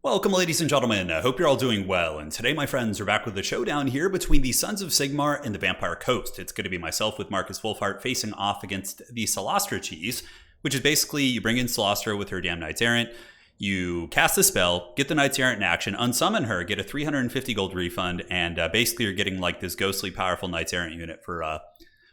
Welcome, ladies and gentlemen. I hope you're all doing well. And today, my friends, we're back with a showdown here between the Sons of Sigmar and the Vampire Coast. It's going to be myself with Marcus Wolfhart facing off against the Solastra cheese, which is basically you bring in Solastra with her damn Knights Errant, you cast a spell, get the Knights Errant in action, unsummon her, get a 350 gold refund, and basically you're getting like this ghostly powerful Knights Errant unit for a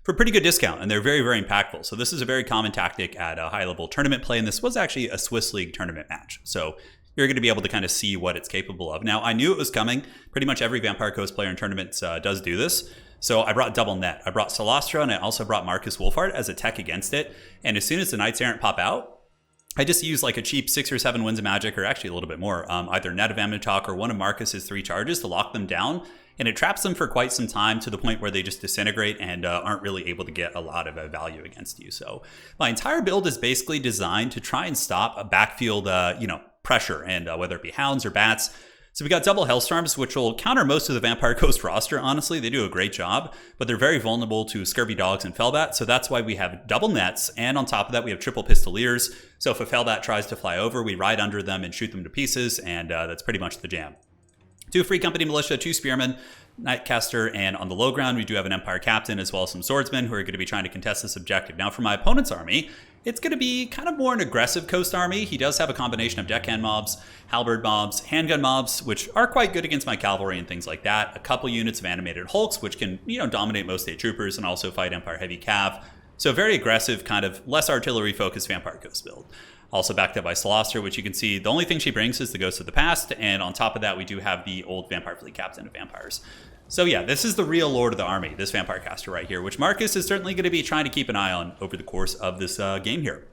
pretty good discount, and they're very, very impactful. So this is a very common tactic at a high-level tournament play, and this was actually a Swiss League tournament match. So you're going to be able to kind of see what it's capable of. Now, I knew it was coming. Pretty much every Vampire Coast player in tournaments does do this. So I brought double net. I brought Solastra, and I also brought Marcus Wolfhart as a tech against it. And as soon as the Knights Errant pop out, I just use like a cheap 6 or 7 Winds of Magic, or actually a little bit more, either Net of Amnitalk or one of Marcus's 3 charges to lock them down. And it traps them for quite some time to the point where they just disintegrate and aren't really able to get a lot of value against you. So my entire build is basically designed to try and stop a backfield, pressure, and whether it be hounds or bats. So we got double Hellstorms, which will counter most of the Vampire Coast roster. Honestly, they do a great job, but they're very vulnerable to Scurvy Dogs and Fellbat. So that's why we have double nets, and on top of that, we have triple Pistoliers. So if a Fellbat tries to fly over, we ride under them and shoot them to pieces, and that's pretty much the jam. 2 Free Company Militia, 2 Spearmen, Nightcaster, and on the low ground, we do have an Empire Captain as well as some Swordsmen who are going to be trying to contest this objective. Now, for my opponent's army, it's going to be kind of more an aggressive coast army. He does have a combination of deckhand mobs, halberd mobs, handgun mobs, which are quite good against my cavalry and things like that. A couple units of animated hulks, which can, dominate most state troopers and also fight Empire heavy cav. So very aggressive, kind of less artillery-focused Vampire Coast build. Also backed up by Solastra, which you can see the only thing she brings is the Ghost of the Past, and on top of that, we do have the old Vampire Fleet Captain of Vampires. So yeah, this is the real Lord of the Army, this Vampire Caster right here, which Marcus is certainly going to be trying to keep an eye on over the course of this game here.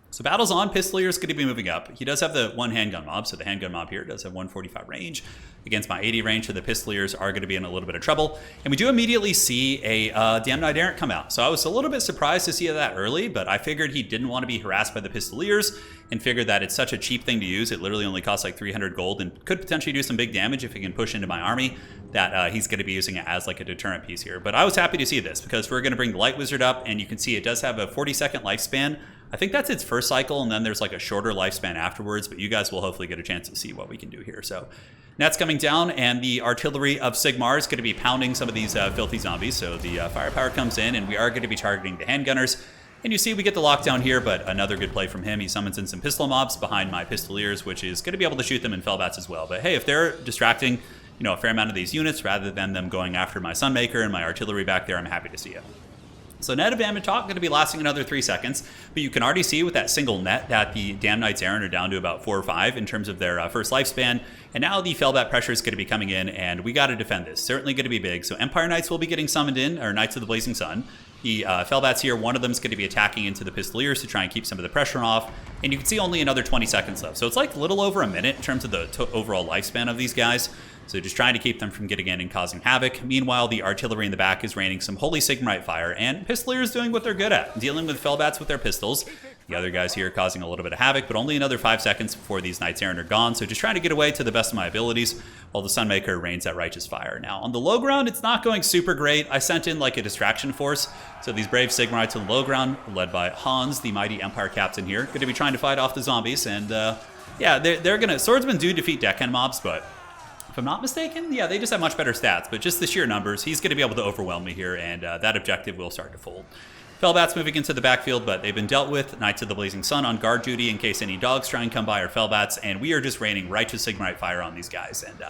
So battle's on, Pistolier is going to be moving up. He does have the 1 handgun mob, so the handgun mob here does have 145 range against my 80 range, so the Pistoliers are going to be in a little bit of trouble. And we do immediately see a Damn Knight Errant come out. So I was a little bit surprised to see that early, but I figured he didn't want to be harassed by the Pistoliers and figured that it's such a cheap thing to use. It literally only costs like 300 gold and could potentially do some big damage if he can push into my army, that he's going to be using it as like a deterrent piece here. But I was happy to see this because we're going to bring the Light Wizard up, and you can see it does have a 40-second lifespan. I think that's its first cycle, and then there's like a shorter lifespan afterwards, but you guys will hopefully get a chance to see what we can do here. So Net's coming down, and the artillery of Sigmar is going to be pounding some of these filthy zombies. So the firepower comes in, and we are going to be targeting the handgunners. And you see we get the lockdown here, but another good play from him. He summons in some pistol mobs behind my Pistoliers, which is going to be able to shoot them in Fellbats as well. But hey, if they're distracting, a fair amount of these units rather than them going after my Sunmaker and my artillery back there, I'm happy to see it. So Net of Amnitalk going to be lasting another 3 seconds, but you can already see with that single net that the Damn Knights Errant are down to about 4 or 5 in terms of their first lifespan, and now the Fellbat pressure is going to be coming in, and we got to defend this. Certainly going to be big. So Empire Knights will be getting summoned in, or Knights of the Blazing Sun. The Fellbats here, one of them is going to be attacking into the Pistoliers to try and keep some of the pressure off, and you can see only another 20 seconds left. So it's like a little over a minute in terms of the overall lifespan of these guys. So just trying to keep them from getting in and causing havoc. Meanwhile, the artillery in the back is raining some Holy Sigmarite fire, and Pistoliers doing what they're good at, dealing with Fellbats with their pistols. The other guys here causing a little bit of havoc, but only another 5 seconds before these Knights Errant are gone. So just trying to get away to the best of my abilities while the Sunmaker rains that righteous fire. Now, on the low ground, it's not going super great. I sent in like a distraction force. So these brave Sigmarites on the low ground, led by Hans, the mighty Empire Captain here, going to be trying to fight off the zombies. And yeah, they're going to... Swordsmen do defeat deckhand mobs, but if I'm not mistaken, yeah, they just have much better stats. But just the sheer numbers, he's going to be able to overwhelm me here, and that objective will start to fold. Fellbats moving into the backfield, but they've been dealt with. Knights of the Blazing Sun on guard duty in case any dogs try and come by, or Fellbats, and we are just raining righteous Sigmarite fire on these guys, and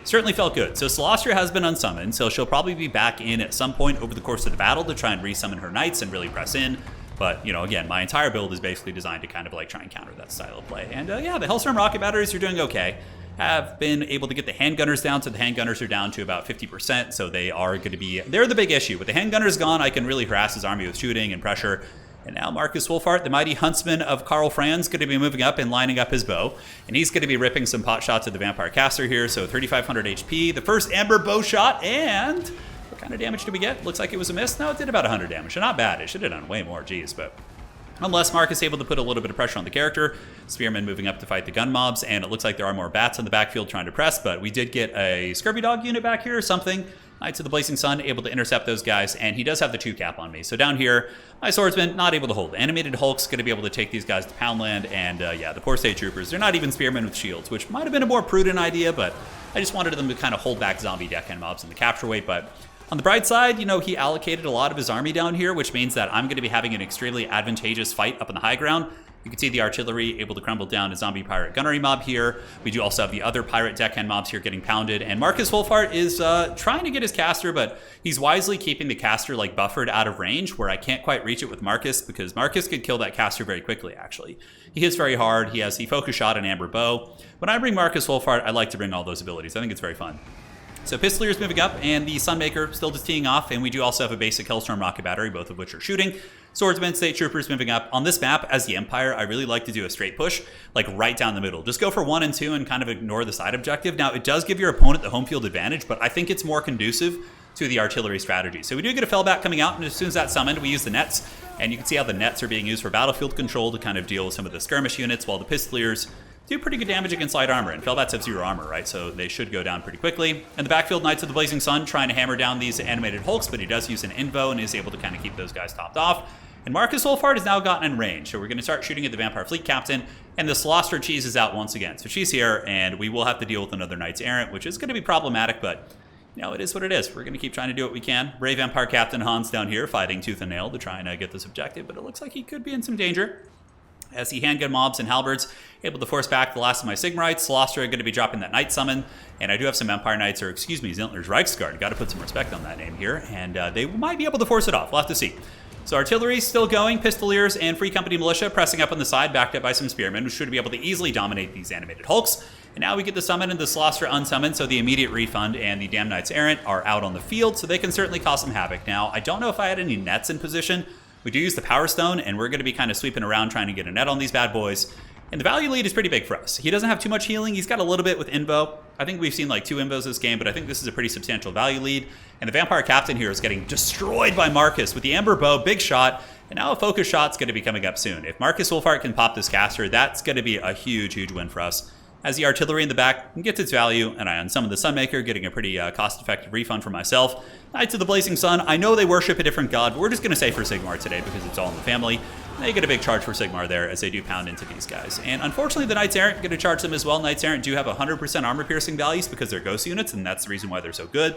certainly felt good. So Solastra has been unsummoned, so she'll probably be back in at some point over the course of the battle to try and resummon her knights and really press in. But, again, my entire build is basically designed to kind of like try and counter that style of play. And yeah, the Hellstorm rocket batteries are doing okay. Have been able to get the handgunners down, so the handgunners are down to about 50%, so they are going to be... They're the big issue. With the handgunners gone, I can really harass his army with shooting and pressure. And now Marcus Wolfhart, the mighty huntsman of Karl Franz, going to be moving up and lining up his bow. And he's going to be ripping some pot shots at the Vampire Caster here, so 3,500 HP. The first Amber bow shot, and... what kind of damage did we get? Looks like it was a miss. No, it did about 100 damage, so not bad. It should have done way more, geez, but... Unless Marcus is able to put a little bit of pressure on the character. Spearmen moving up to fight the gun mobs, and it looks like there are more bats in the backfield trying to press, but we did get a Scurvy Dog unit back here or something. Knights of the Blazing Sun able to intercept those guys, and he does have the 2 cap on me. So down here, my swordsman not able to hold. Animated Hulk's going to be able to take these guys to Poundland, and yeah, the poor state troopers, they're not even spearmen with shields, which might have been a more prudent idea, but I just wanted them to kind of hold back zombie deckhand mobs in the capture weight. But on the bright side, you know, he allocated a lot of his army down here, which means that I'm going to be having an extremely advantageous fight up in the high ground. You can see the artillery able to crumble down a zombie pirate gunnery mob here. We do also have the other pirate deckhand mobs here getting pounded. And Markus Wolfhart is trying to get his caster, but he's wisely keeping the caster like buffered out of range where I can't quite reach it with Markus, because Markus could kill that caster very quickly, actually. He hits very hard. He has the focus shot and amber bow. When I bring Markus Wolfhart, I like to bring all those abilities. I think it's very fun. So Pistoliers moving up, and the Sunmaker still just teeing off, and we do also have a basic Hellstorm rocket battery, both of which are shooting. Swordsmen, State Troopers moving up. On this map, as the Empire, I really like to do a straight push, like right down the middle. Just go for 1 and 2 and kind of ignore the side objective. Now, it does give your opponent the home field advantage, but I think it's more conducive to the artillery strategy. So we do get a fellback coming out, and as soon as that's summoned, we use the nets, and you can see how the nets are being used for battlefield control to kind of deal with some of the skirmish units, while the Pistoliers do pretty good damage against light armor, and Fellbats have 0 armor, right? So they should go down pretty quickly. And the backfield, Knights of the Blazing Sun trying to hammer down these animated Hulks, but he does use an Invo and is able to kind of keep those guys topped off. And Markus Wolfhart has now gotten in range, so we're going to start shooting at the Vampire Fleet Captain, and the Celostra Cheese is out once again. So she's here, and we will have to deal with another Knights Errant, which is going to be problematic, but you know, it is what it is. We're going to keep trying to do what we can. Brave Vampire Captain Hans down here fighting tooth and nail to try and get this objective, but it looks like he could be in some danger. As the handgun mobs and halberds able to force back the last of my Sigmarites. Celostra going to be dropping that Knight summon, and I do have some Empire Knights, or excuse me, Zintler's Reichsguard. Got to put some respect on that name here, and they might be able to force it off. We'll have to see. So artillery still going, Pistoliers and Free Company Militia pressing up on the side, backed up by some Spearmen, who should be able to easily dominate these animated Hulks. And now we get the summon and the Celostra unsummoned, so the immediate refund and the Damn Knights Errant are out on the field, so they can certainly cause some havoc. Now, I don't know if I had any nets in position. We do use the Power Stone, and we're going to be kind of sweeping around trying to get a net on these bad boys. And the value lead is pretty big for us. He doesn't have too much healing. He's got a little bit with Invo. I think we've seen like 2 Invos this game, but I think this is a pretty substantial value lead. And the Vampire Captain here is getting destroyed by Markus with the Amber Bow, big shot. And now a focus shot's going to be coming up soon. If Markus Wolfhart can pop this caster, that's going to be a huge, huge win for us. As the artillery in the back gets its value, and I unsummon the Sunmaker, getting a pretty cost-effective refund for myself. Knights of the Blazing Sun, I know they worship a different god, but we're just going to say for Sigmar today because it's all in the family. And they get a big charge for Sigmar there as they do pound into these guys. And unfortunately, the Knights Errant going to charge them as well. Knights Errant do have 100% armor-piercing values because they're ghost units, and that's the reason why they're so good.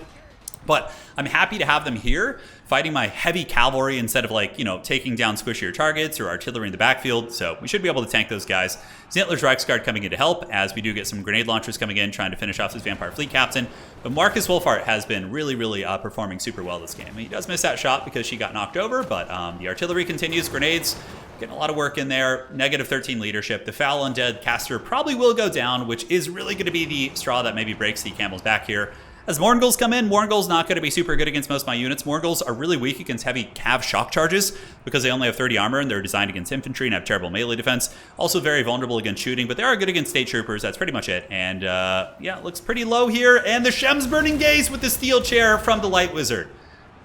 But I'm happy to have them here fighting my heavy cavalry instead of, like, you know, taking down squishier targets or artillery in the backfield. So we should be able to tank those guys. Zintler's Reichsguard coming in to help as we do get some grenade launchers coming in trying to finish off this Vampire Fleet Captain. But Markus Wolfhart has been really, really performing super well this game. He does miss that shot because she got knocked over, but the artillery continues. Grenades, getting a lot of work in there. Negative 13 leadership. The Foul Undead caster probably will go down, which is really going to be the straw that maybe breaks the camel's back here. As Mourngulls come in, Mourngulls not going to be super good against most of my units. Mourngulls are really weak against heavy cav shock charges because they only have 30 armor and they're designed against infantry and have terrible melee defense. Also very vulnerable against shooting, but they are good against state troopers. That's pretty much it. And yeah, it looks pretty low here. And the Shem's Burning Gaze with the steel chair from the Light Wizard.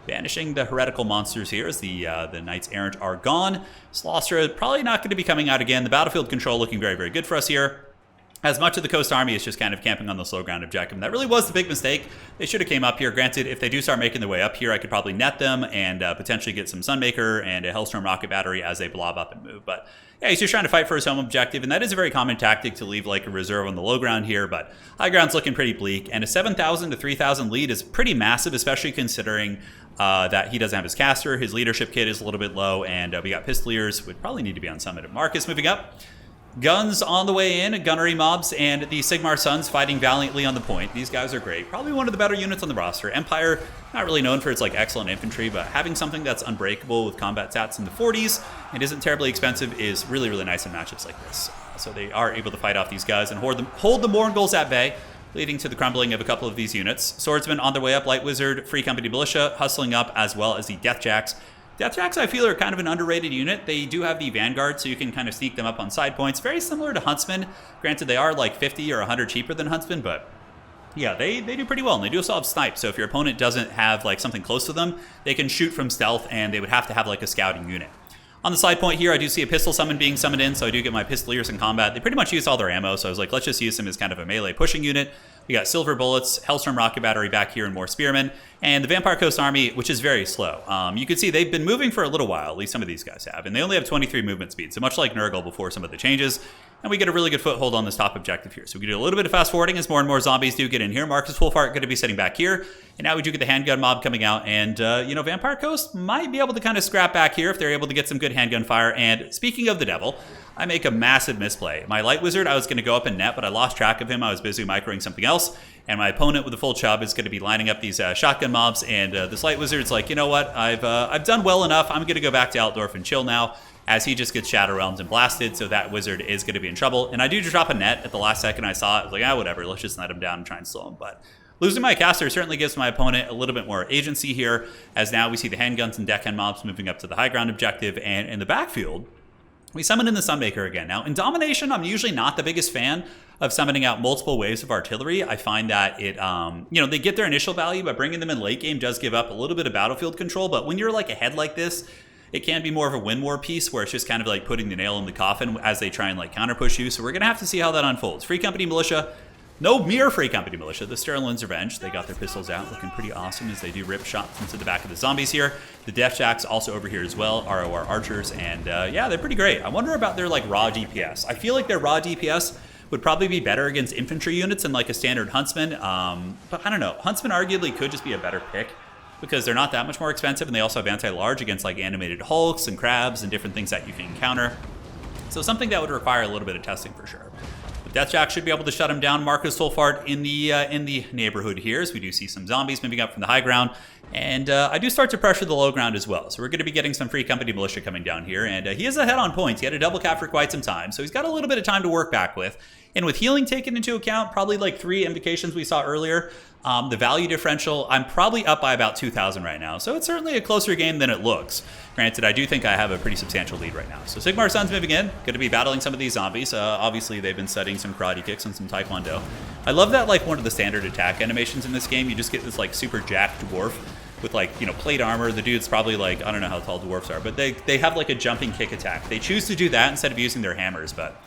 Banishing the heretical monsters here as the Knights Errant are gone. Celostra probably not going to be coming out again. The battlefield control looking very, very good for us here. As much of the Coast Army is just kind of camping on the slow ground objective. And that really was the big mistake. They should have came up here. Granted, if they do start making their way up here, I could probably net them and potentially get some Sunmaker and a Hellstorm rocket battery as they blob up and move. But yeah, he's just trying to fight for his home objective. And that is a very common tactic to leave like a reserve on the low ground here. But high ground's looking pretty bleak. And a 7,000 to 3,000 lead is pretty massive, especially considering that he doesn't have his caster. His leadership kit is a little bit low. And we got Pistoliers, would probably need to be on summit. Markus moving up. Guns on the way in, gunnery mobs, and the Sigmar Sons fighting valiantly on the point. These guys are great. Probably one of the better units on the roster. Empire, not really known for its like excellent infantry, but having something that's unbreakable with combat stats in the 40s and isn't terribly expensive is really, really nice in matchups like this. So they are able to fight off these guys and hold the Mourngulls at bay, leading to the crumbling of a couple of these units. Swordsmen on their way up, Light Wizard, Free Company Militia hustling up, as well as the Deathjacks. Deathjacks, I feel, are kind of an underrated unit. They do have the Vanguard, so you can kind of sneak them up on side points. Very similar to Huntsmen. Granted, they are like 50 or 100 cheaper than Huntsmen, but yeah, they do pretty well. And they do also have snipe, so if your opponent doesn't have like something close to them, they can shoot from stealth, and they would have to have like a scouting unit. On the side point here, I do see a pistol summon being summoned in, so I do get my Pistoliers in combat. They pretty much use all their ammo, so I was like, let's just use them as kind of a melee pushing unit. We got Silver Bullets, Hellstorm Rocket Battery back here, and more Spearmen. and the Vampire Coast Army, which is very slow. You can see they've been moving for a little while, at least some of these guys have, and they only have 23 movement speed, so much like Nurgle before some of the changes, and we get a really good foothold on this top objective here. So we can do a little bit of fast forwarding as more and more zombies do get in here. Markus Wolfhart going to be sitting back here, and now we do get the handgun mob coming out, and Vampire Coast might be able to kind of scrap back here if they're able to get some good handgun fire. And speaking of the devil, I make a massive misplay. My light wizard, I was going to go up in net, but I lost track of him. I was busy microing something else, and my opponent with a full chub is going to be lining up these shotgun mobs, and this light wizard's like, you know what, I've done well enough. I'm going to go back to Altdorf and chill now, as he just gets Shadow Realms and blasted, so that wizard is going to be in trouble. And I do just drop a net at the last second I saw it. I was like, whatever, let's just net him down and try and slow him. But losing my caster certainly gives my opponent a little bit more agency here, as now we see the handguns and deckhand mobs moving up to the high ground objective, and in the backfield, we summon in the Sunmaker again. Now, in Domination, I'm usually not the biggest fan of summoning out multiple waves of artillery. I find that it, they get their initial value, but bringing them in late game does give up a little bit of battlefield control. But when you're like ahead like this, it can be more of a win war piece where it's just kind of like putting the nail in the coffin as they try and like counter push you. So we're going to have to see how that unfolds. Free Company Militia. No mere Free Company Militia. The Sterling's Revenge. They got their pistols out, looking pretty awesome as they do rip shots into the back of the zombies here. The Death Jacks also over here as well. ROR Archers. And yeah, they're pretty great. I wonder about their like raw DPS. I feel like their raw DPS would probably be better against infantry units than like a standard Huntsman. But I don't know. Huntsman arguably could just be a better pick, because they're not that much more expensive, and they also have anti-large against like animated hulks and crabs and different things that you can encounter. So something that would require a little bit of testing for sure. But Deathjack should be able to shut him down. Markus Wolfhart in the neighborhood here, as we do see some zombies moving up from the high ground, and I do start to pressure the low ground as well. So we're going to be getting some Free Company Militia coming down here, and he is ahead on points. He had a double cap for quite some time, so he's got a little bit of time to work back with. And with healing taken into account, probably like 3 invocations we saw earlier, the value differential, I'm probably up by about 2,000 right now. So it's certainly a closer game than it looks. Granted, I do think I have a pretty substantial lead right now. So Sigmar Sun's moving in, going to be battling some of these zombies. Obviously, they've been studying some karate kicks and some taekwondo. I love that, like, one of the standard attack animations in this game, you just get this, like, super jacked dwarf with, like, plate armor. The dude's probably, like, I don't know how tall dwarfs are, but they have, like, a jumping kick attack. They choose to do that instead of using their hammers, but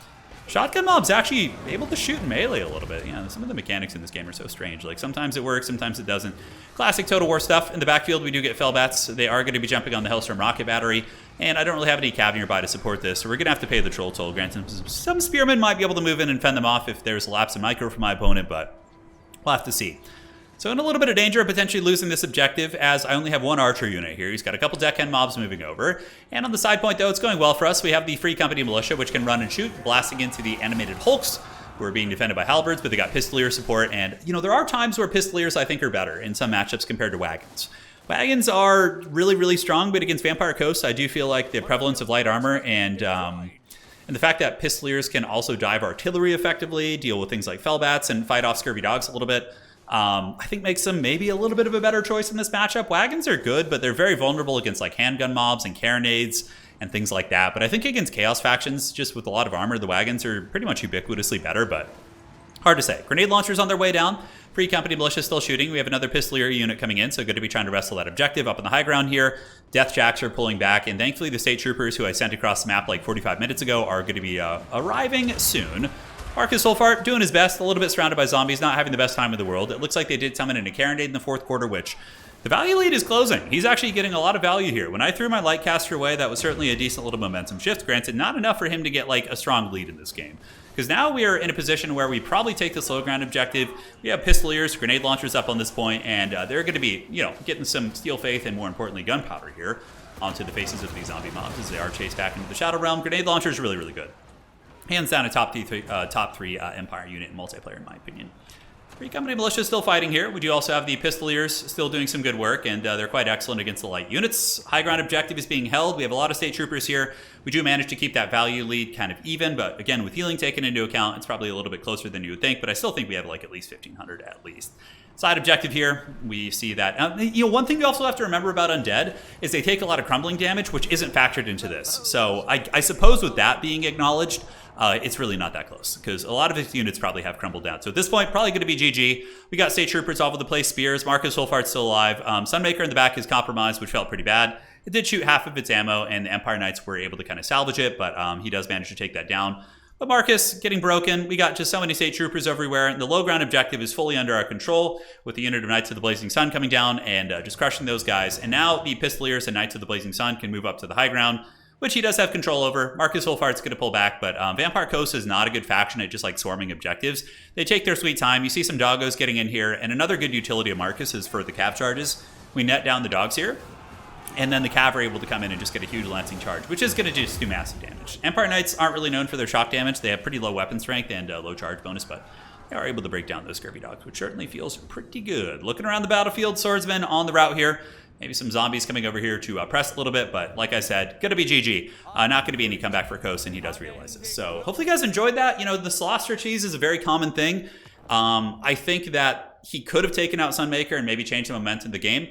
shotgun mob's actually able to shoot in melee a little bit. Some of the mechanics in this game are so strange. Like, sometimes it works, sometimes it doesn't. Classic Total War stuff. In the backfield, we do get Fellbats. They are going to be jumping on the Hellstorm rocket battery, and I don't really have any cav nearby to support this, so we're going to have to pay the troll toll. Granted, some spearmen might be able to move in and fend them off if there's a lapse in micro from my opponent, but we'll have to see. So in a little bit of danger of potentially losing this objective, as I only have 1 archer unit here. He's got a couple deckhand mobs moving over. And on the side point, though, it's going well for us. We have the Free Company Militia, which can run and shoot, blasting into the animated hulks, who are being defended by halberds, but they got pistolier support. And, there are times where pistoliers, I think, are better in some matchups compared to wagons. Wagons are really, really strong, but against Vampire Coast, I do feel like the prevalence of light armor and the fact that pistoliers can also dive artillery effectively, deal with things like Fellbats, and fight off scurvy dogs a little bit, I think makes them maybe a little bit of a better choice in this matchup. Wagons are good, but they're very vulnerable against like handgun mobs and carronades and things like that. But I think against Chaos factions, just with a lot of armor, the wagons are pretty much ubiquitously better, but hard to say. Grenade launchers on their way down. Free Company Militia still shooting. We have another pistolier unit coming in, so going to be trying to wrestle that objective up on the high ground here. Death Jacks are pulling back, and thankfully the State Troopers, who I sent across the map like 45 minutes ago, are going to be arriving soon. Markus Wolfhart doing his best, a little bit surrounded by zombies, not having the best time in the world. It looks like they did summon in a Carronade in the 4th quarter, which the value lead is closing. He's actually getting a lot of value here. When I threw my Lightcaster away, that was certainly a decent little momentum shift. Granted, not enough for him to get like a strong lead in this game. Because now we are in a position where we probably take this low ground objective. We have pistoliers, grenade launchers up on this point, and they're going to be, getting some Steel Faith and more importantly gunpowder here onto the faces of these zombie mobs as they are chased back into the Shadow Realm. Grenade launcher is really, really good. Hands down a top three Empire unit in multiplayer, in my opinion. Free Company Militia still fighting here. We do also have the Pistoliers still doing some good work, and they're quite excellent against the light units. High ground objective is being held. We have a lot of State Troopers here. We do manage to keep that value lead kind of even, but again, with healing taken into account, it's probably a little bit closer than you would think, but I still think we have like at least 1,500 at least. Side objective here, we see that. One thing we also have to remember about Undead is they take a lot of crumbling damage, which isn't factored into this. So I suppose with that being acknowledged, it's really not that close because a lot of its units probably have crumbled down. So at this point, probably going to be GG. We got State Troopers all over the place, spears. Markus Wolfhart's still alive. Sunmaker in the back is compromised, which felt pretty bad. It did shoot half of its ammo, and the Empire Knights were able to kind of salvage it, but he does manage to take that down. But Marcus getting broken. We got just so many state troopers everywhere, and the low ground objective is fully under our control with the unit of Knights of the Blazing Sun coming down and just crushing those guys. And now the Pistoliers and Knights of the Blazing Sun can move up to the high ground, which he does have control over. Marcus Wolfheart's going to pull back, but Vampire Coast is not a good faction at just like swarming objectives. They take their sweet time. You see some doggos getting in here, and another good utility of Marcus is for the cav charges. We net down the dogs here, and then the cav are able to come in and just get a huge lancing charge, which is going to just do massive damage. Empire Knights aren't really known for their shock damage. They have pretty low weapon strength and low charge bonus, but they are able to break down those scurvy dogs, which certainly feels pretty good. Looking around the battlefield, swordsmen on the route here. Maybe some zombies coming over here to press a little bit, but like I said, going to be GG. Not going to be any comeback for Coast, and he does realize this. So hopefully you guys enjoyed that. You know, the Celestra cheese is a very common thing. I think that he could have taken out Sunmaker and maybe changed the momentum of the game.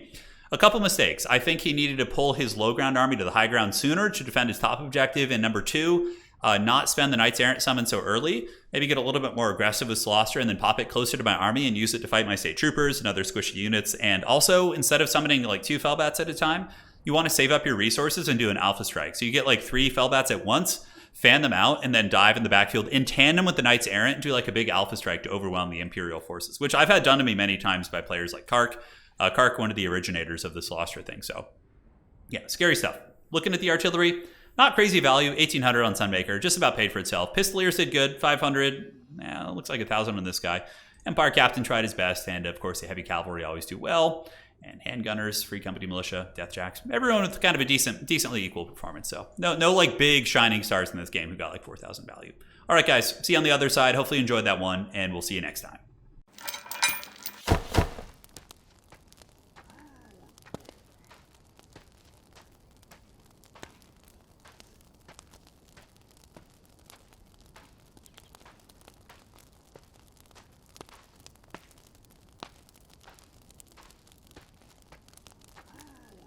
A couple mistakes. I think he needed to pull his low ground army to the high ground sooner to defend his top objective. And number two, not spend the Knights Errant summon so early. Maybe get a little bit more aggressive with Celestra and then pop it closer to my army and use it to fight my state troopers and other squishy units. And also, instead of summoning like 2 Felbats at a time, you want to save up your resources and do an alpha strike. So you get like 3 Felbats at once, fan them out, and then dive in the backfield in tandem with the Knights Errant and do like a big alpha strike to overwhelm the Imperial forces, which I've had done to me many times by players like Kark. Kark, one of the originators of the Celestra thing. So yeah, scary stuff. Looking at the artillery, not crazy value, 1,800 on Sunmaker, just about paid for itself. Pistoliers did good, 500. Looks like 1,000 on this guy. Empire Captain tried his best, and of course the heavy cavalry always do well. And handgunners, free company militia, deathjacks, everyone with kind of a decently equal performance. So no like big shining stars in this game who got like 4,000 value. All right, guys, see you on the other side. Hopefully you enjoyed that one, and we'll see you next time.